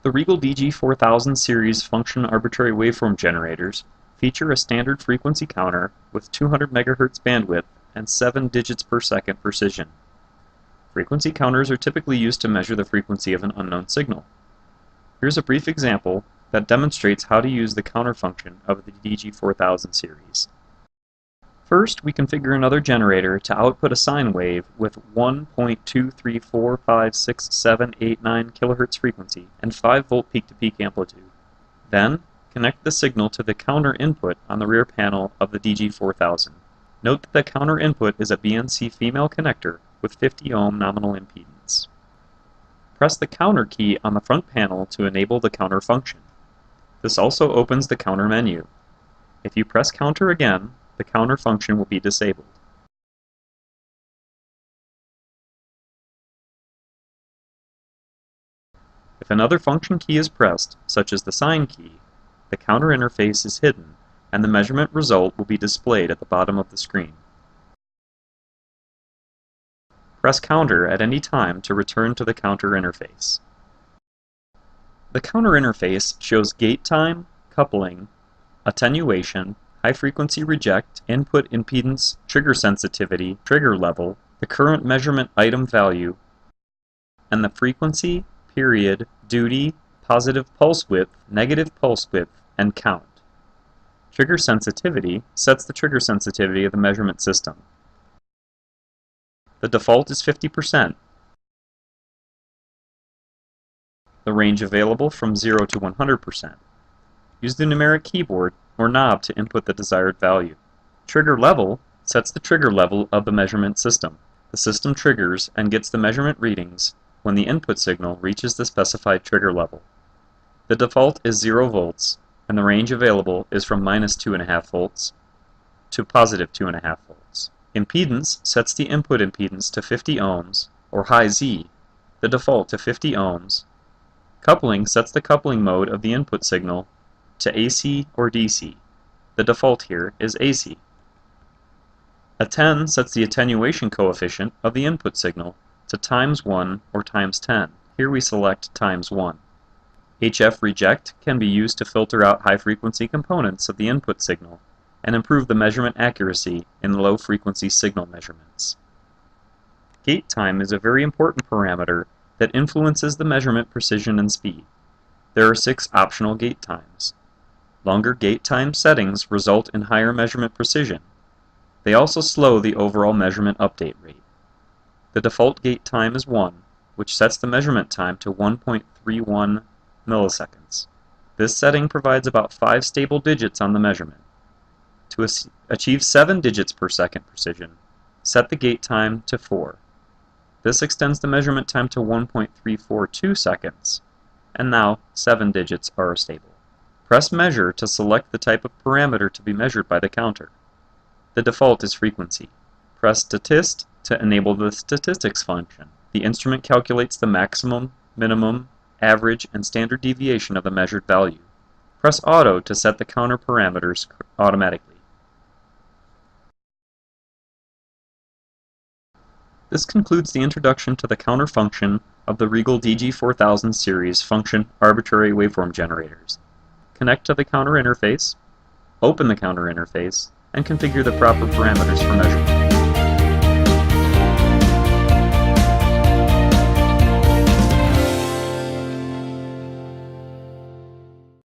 The RIGOL DG4000 series function arbitrary waveform generators feature a standard frequency counter with 200 MHz bandwidth and 7 digits per second precision. Frequency counters are typically used to measure the frequency of an unknown signal. Here's a brief example that demonstrates how to use the counter function of the DG4000 series. First, we configure another generator to output a sine wave with 1.2345678 kHz frequency and 5 volt peak-to-peak amplitude. Then, connect the signal to the counter input on the rear panel of the DG4000. Note that the counter input is a BNC female connector with 50 ohm nominal impedance. Press the counter key on the front panel to enable the counter function. This also opens the counter menu. If you press counter again, the counter function will be disabled. If another function key is pressed, such as the sine key, the counter interface is hidden, and the measurement result will be displayed at the bottom of the screen. Press counter at any time to return to the counter interface. The counter interface shows gate time, coupling, attenuation, high-frequency reject, input impedance, trigger sensitivity, trigger level, the current measurement item value, and the frequency, period, duty, positive pulse width, negative pulse width, and count. Trigger sensitivity sets the trigger sensitivity of the measurement system. The default is 50%. The range available from 0 to 100%. Use the numeric keyboard or knob to input the desired value. Trigger level sets the trigger level of the measurement system. The system triggers and gets the measurement readings when the input signal reaches the specified trigger level. The default is 0 volts, and the range available is from -2.5 volts to +2.5 volts. Impedance sets the input impedance to 50 ohms, or high Z, the default to 50 ohms. Coupling sets the coupling mode of the input signal to AC or DC. The default here is AC. Atten sets the attenuation coefficient of the input signal to ×1 or ×10. Here we select ×1. HF reject can be used to filter out high-frequency components of the input signal and improve the measurement accuracy in low-frequency signal measurements. Gate time is a very important parameter that influences the measurement precision and speed. There are 6 optional gate times. Longer gate time settings result in higher measurement precision. They also slow the overall measurement update rate. The default gate time is 1, which sets the measurement time to 1.31 milliseconds. This setting provides about 5 stable digits on the measurement. To achieve 7 digits per second precision, set the gate time to 4. This extends the measurement time to 1.342 seconds, and now 7 digits are stable. Press Measure to select the type of parameter to be measured by the counter. The default is frequency. Press Statist to enable the statistics function. The instrument calculates the maximum, minimum, average, and standard deviation of the measured value. Press Auto to set the counter parameters automatically. This concludes the introduction to the counter function of the RIGOL DG4000 series function arbitrary waveform generators. Connect to the counter interface, open the counter interface, and configure the proper parameters for measurement.